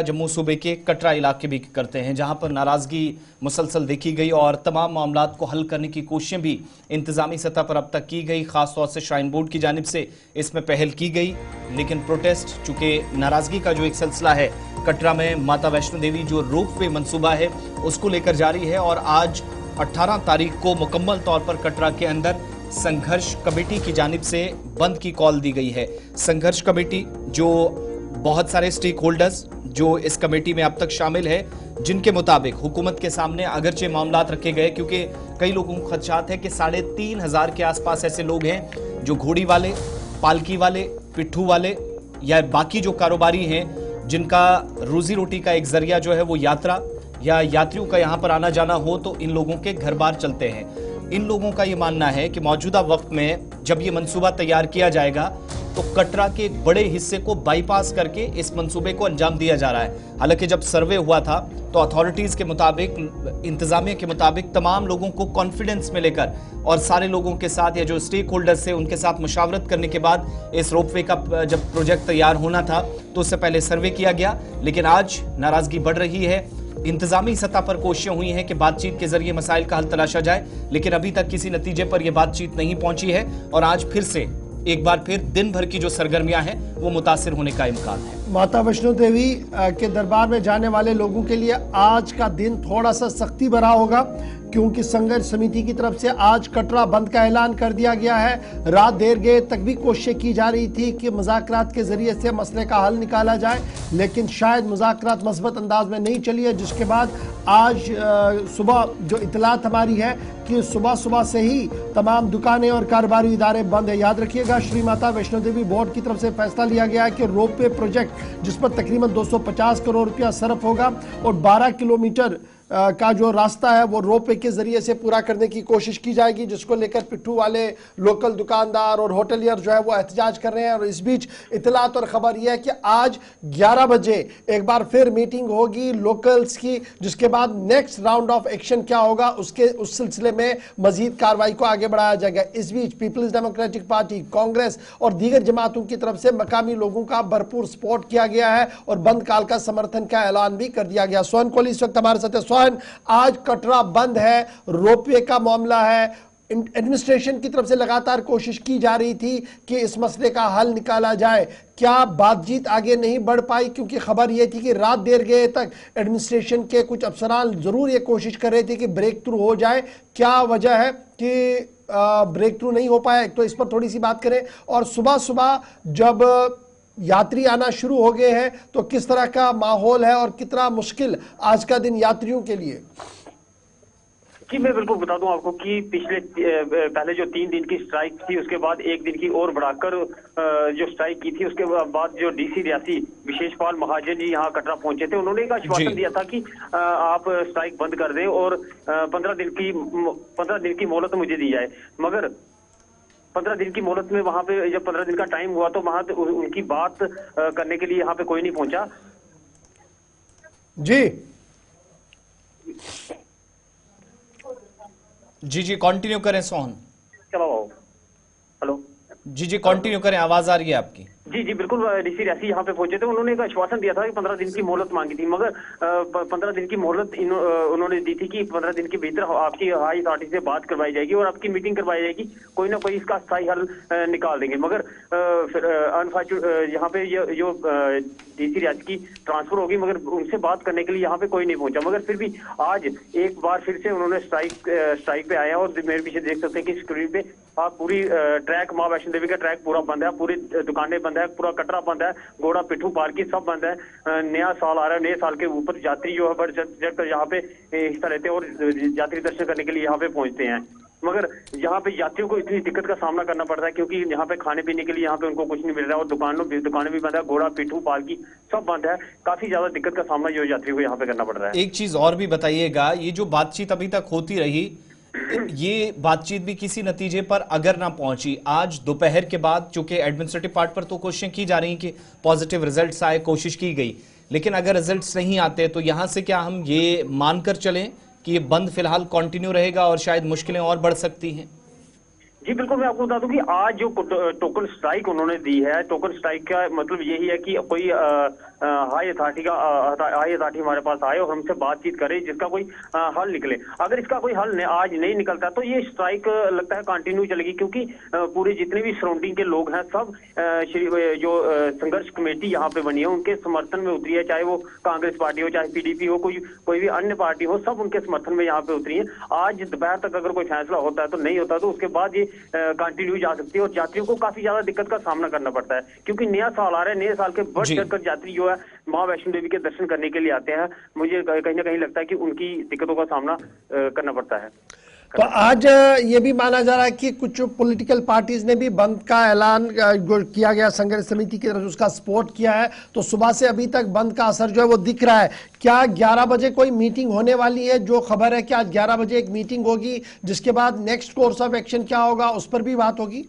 जम्मू सूबे के कटरा इलाके भी करते हैं, जहां पर नाराजगी मुसलसल देखी गई और तमाम मामलात को हल करने की कोशिशें भी इंतजामी सतह पर अब तक की गई। खासतौर से श्राइन बोर्ड की जानिब से इसमें पहल की गई, लेकिन प्रोटेस्ट, चूंकि नाराजगी का जो एक सिलसिला है कटरा में माता वैष्णो देवी जो रोपवे मंसूबा है उसको लेकर जारी है और आज 18 तारीख को मुकम्मल तौर पर कटरा के अंदर संघर्ष कमेटी की जानिब से बंद की कॉल दी गई है। संघर्ष कमेटी जो बहुत सारे स्टेक होल्डर्स जो इस कमेटी में अब तक शामिल है, जिनके मुताबिक हुकूमत के सामने अगरचे मामलात रखे गए, क्योंकि कई लोगों को खदशात है कि 3,500 के आसपास ऐसे लोग हैं जो घोड़ी वाले, पालकी वाले, पिट्ठू वाले या बाकी जो कारोबारी हैं जिनका रोजी रोटी का एक जरिया जो है वो यात्रा या यात्रियों का यहाँ पर आना जाना हो, तो इन लोगों के घर बार चलते हैं। इन लोगों का ये मानना है कि मौजूदा वक्त में जब ये मंसूबा तैयार किया जाएगा तो कटरा के एक बड़े हिस्से को बाईपास करके इस मंसूबे को अंजाम दिया जा रहा है। हालांकि जब सर्वे हुआ था तो अथॉरिटीज के मुताबिक, इंतजामिया के मुताबिक तमाम लोगों को कॉन्फिडेंस में लेकर और सारे लोगों के साथ या जो स्टेक होल्डर्स थे उनके साथ मुशावरत करने के बाद इस रोपवे का जब प्रोजेक्ट तैयार होना था तो उससे पहले सर्वे किया गया। लेकिन आज नाराजगी बढ़ रही है। इंतजामी सतह पर कोशिशें हुई हैं कि बातचीत के जरिए मसाइल का हल तलाशा जाए, लेकिन अभी तक किसी नतीजे पर यह बातचीत नहीं पहुंची है और आज फिर से एक बार फिर दिन भर की जो सरगर्मियां हैं वो मुतासिर होने का इम्कान है। माता वैष्णो देवी के दरबार में जाने वाले लोगों के लिए आज का दिन थोड़ा सा सख्ती भरा होगा, क्योंकि संघर्ष समिति की तरफ से आज कटरा बंद का ऐलान कर दिया गया है। रात देर गए तक भी कोशिशें की जा रही थी कि मुज़ाकरात के जरिए से मसले का हल निकाला जाए, लेकिन शायद मुज़ाकरात मस्बत अंदाज में नहीं चली है, जिसके बाद आज सुबह जो इतलात हमारी है कि सुबह से ही तमाम दुकानें और कारोबारी इदारे बंद है। याद रखिएगा, श्री माता वैष्णो देवी बोर्ड की तरफ से फैसला लिया गया है कि रोपवे प्रोजेक्ट जिस पर तकरीबन 250 करोड़ रुपया सर्फ होगा और 12 किलोमीटर का जो रास्ता है वो रोपवे के जरिए से पूरा करने की कोशिश की जाएगी, जिसको लेकर पिट्ठू वाले, लोकल दुकानदार और होटलियर जो है वो एहतजाज कर रहे हैं। और इस बीच इतलात और खबर यह है कि आज 11 बजे एक बार फिर मीटिंग होगी लोकल्स की, जिसके बाद नेक्स्ट राउंड ऑफ एक्शन क्या होगा उस सिलसिले में मजीद कार्रवाई को आगे बढ़ाया जाएगा। इस बीच पीपल्स डेमोक्रेटिक पार्टी, कांग्रेस और दीगर जमातों की तरफ से मकामी लोगों का भरपूर सपोर्ट किया गया है और बंद काल का समर्थन का ऐलान भी कर दिया गया। सोहन कोहली इस वक्त हमारे साथ है। आज कटरा बंद है, रोपवे का मामला है, एडमिनिस्ट्रेशन की तरफ से लगातार कोशिश की जा रही थी कि इस मसले का हल निकाला जाए। क्या बातचीत आगे नहीं बढ़ पाई, क्योंकि खबर यह थी कि रात देर गए तक एडमिनिस्ट्रेशन के कुछ अफसरान जरूर ये कोशिश कर रहे थे कि ब्रेक थ्रू हो जाए। क्या वजह है कि ब्रेक थ्रू नहीं हो पाया, तो इस पर थोड़ी सी बात करें। और सुबह सुबह जब यात्री आना शुरू हो गए हैं तो किस तरह का माहौल है और कितना मुश्किल आज का दिन यात्रियों के लिए? जी, मैं बिल्कुल बता दूं आपको कि पहले जो 3 दिन की स्ट्राइक थी उसके बाद 1 दिन की और बढ़ाकर जो स्ट्राइक की थी, उसके बाद जो डीसी रियासी विशेषपाल महाजन जी यहाँ कटरा पहुंचे थे, उन्होंने एक आश्वासन दिया था कि आप स्ट्राइक बंद कर दें और 15 दिन की मोहलत मुझे दी जाए। मगर 15 दिन की मोहलत में वहां पे जब 15 दिन का टाइम हुआ तो वहां उनकी बात करने के लिए यहाँ पे कोई नहीं पहुंचा। जी कंटिन्यू करें सोहन। चलो, हेलो जी कंटिन्यू करें, आवाज आ रही है आपकी। जी बिल्कुल, डीसी रियासी यहाँ पे पहुंचे थे, उन्होंने एक आश्वासन दिया था कि 15 दिन की मोहलत मांगी थी, मगर 15 दिन की मोहलत उन्होंने दी थी कि 15 दिन के भीतर आपकी हाई अथॉरिटी से बात करवाई जाएगी और आपकी मीटिंग करवाई जाएगी, कोई ना कोई इसका स्थायी हल निकाल देंगे। मगर अनफॉर्चुनेट यहाँ पे जो डीसी रियासी की ट्रांसफर होगी, मगर उनसे बात करने के लिए यहाँ पे कोई नहीं पहुंचा। मगर फिर भी आज एक बार फिर से उन्होंने स्ट्राइक पे आया और मेरे पीछे देख सकते हैं कि स्क्रीन पे आप पूरी ट्रैक, माँ वैष्णो देवी का ट्रैक पूरा बंद है, पूरी दुकानें बंद है, पूरा कटरा बंद है, घोड़ा पिट्ठू पालकी सब बंद है। नया साल आ रहा है, नए साल के ऊपर यात्री जो है बढ़ चढ़ कर यहाँ पे हिस्सा लेते हैं और यात्री दर्शन करने के लिए यहाँ पे पहुंचते हैं। मगर यहाँ पे यात्रियों को इतनी दिक्कत का सामना करना पड़ रहा है क्योंकि यहाँ पे खाने पीने के लिए यहाँ पे उनको कुछ नहीं मिल रहा है और दुकानें भी बंद है, घोड़ा पिट्ठू पालकी सब बंद है। काफी ज्यादा दिक्कत का सामना जो यात्रियों को यहाँ पे करना पड़ रहा है। एक चीज और भी बताइएगा, ये जो बातचीत अभी तक होती रही, ये बातचीत भी किसी नतीजे पर अगर ना पहुंची, आज दोपहर के बाद चूंकि एडमिनिस्ट्रेटिव पार्ट पर तो कोशिशें की जा रही कि पॉजिटिव रिजल्ट्स आए, कोशिश की गई, लेकिन अगर रिजल्ट्स नहीं आते तो यहां से क्या हम ये मानकर चलें कि ये बंद फिलहाल कंटिन्यू रहेगा और शायद मुश्किलें और बढ़ सकती हैं? जी बिल्कुल, मैं आपको बता दूं कि आज जो टोकन स्ट्राइक उन्होंने दी है, टोकन स्ट्राइक का मतलब यही है कि कोई हाई अथॉरिटी हमारे पास आए और हमसे बातचीत करे, जिसका कोई हल निकले। अगर इसका कोई हल आज नहीं निकलता तो ये स्ट्राइक लगता है कंटिन्यू चलेगी, क्योंकि पूरे जितने भी सराउंडिंग के लोग हैं सब जो संघर्ष कमेटी यहाँ पे बनी है उनके समर्थन में उतरी है, चाहे वो कांग्रेस पार्टी हो, चाहे पीडीपी हो, कोई भी अन्य पार्टी हो, सब उनके समर्थन में यहाँ पे उतरी है। आज दोपहर तक अगर कोई फैसला होता है तो नहीं होता तो उसके बाद ये कंटिन्यू जा सकती है और यात्रियों को काफी ज्यादा दिक्कत का सामना करना पड़ता है, क्योंकि नया साल आ रहा है। नए साल के बढ़ चढ़कर यात्री जो है माँ वैष्णो देवी के दर्शन करने के लिए आते हैं। मुझे कहीं ना कहीं लगता है कि उनकी दिक्कतों का सामना करना पड़ता है। तो आज ये भी माना जा रहा है कि कुछ पॉलिटिकल पार्टीज ने भी बंद का ऐलान किया गया, संघर्ष समिति की तरफ से उसका सपोर्ट किया है, तो सुबह से अभी तक बंद का असर जो है वो दिख रहा है। क्या 11 बजे कोई मीटिंग होने वाली है? जो खबर है कि आज 11 बजे एक मीटिंग होगी, जिसके बाद नेक्स्ट कोर्स ऑफ एक्शन क्या होगा उस पर भी बात होगी।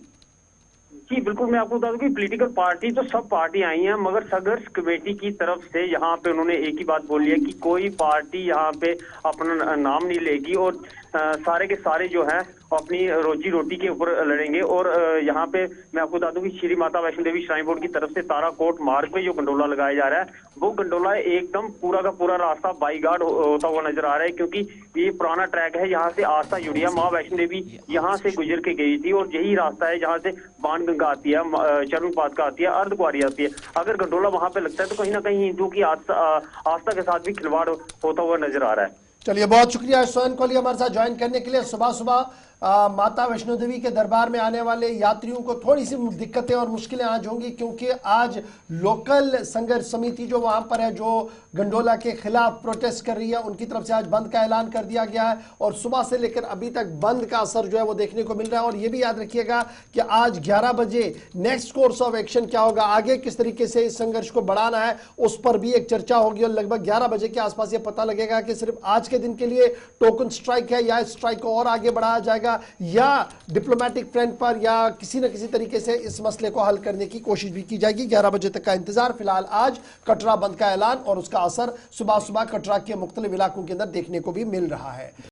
जी बिल्कुल, मैं आपको बता दूं कि पॉलिटिकल पार्टी तो सब पार्टी आई हैं, मगर संघर्ष कमेटी की तरफ से यहाँ पे उन्होंने एक ही बात बोली है कि कोई पार्टी यहाँ पे अपना नाम नहीं लेगी और सारे के सारे जो हैं अपनी रोजी रोटी के ऊपर लड़ेंगे। और यहाँ पे मैं आपको बता दूं कि श्री माता वैष्णो देवी श्राइन बोर्ड की तरफ से ताराकोट मार्ग पे जो गंडोला लगाया जा रहा है, वो गंडोला एकदम पूरा का पूरा रास्ता बाई गार्ड होता हुआ नजर आ रहा है, क्योंकि ये पुराना ट्रैक है। यहाँ से आस्था जुड़िया माँ वैष्णो देवी यहाँ से गुजर के गई थी और यही रास्ता है जहाँ से बाण गंगा आती है, चरण पादुका आती है, अर्धकुंवारी आती है। अगर गंडोला वहां पे लगता है तो कहीं ना कहीं हिंदुओं की आस्था के साथ भी खिलवाड़ होता हुआ नजर आ रहा है। चलिए, बहुत शुक्रिया सोहन कोहली हमारे साथ ज्वाइन करने के लिए। सुबह सुबह माता वैष्णो देवी के दरबार में आने वाले यात्रियों को थोड़ी सी दिक्कतें और मुश्किलें आज होंगी, क्योंकि आज लोकल संघर्ष समिति जो वहां पर है, जो गंडोला के खिलाफ प्रोटेस्ट कर रही है, उनकी तरफ से आज बंद का ऐलान कर दिया गया है और सुबह से लेकर अभी तक बंद का असर जो है वो देखने को मिल रहा है। और ये भी याद रखिएगा कि आज 11 बजे नेक्स्ट कोर्स ऑफ एक्शन क्या होगा, आगे किस तरीके से इस संघर्ष को बढ़ाना है, उस पर भी एक चर्चा होगी और लगभग 11 बजे के आसपास ये पता लगेगा कि सिर्फ आज के दिन के लिए टोकन स्ट्राइक है या स्ट्राइक को और आगे बढ़ाया जाएगा, या डिप्लोमेटिक फ्रंट पर या किसी न किसी तरीके से इस मसले को हल करने की कोशिश भी की जाएगी। 11 बजे तक का इंतजार। फिलहाल आज कटरा बंद का ऐलान और उसका असर सुबह सुबह कटरा के मुख्तलिफ इलाकों के अंदर देखने को भी मिल रहा है।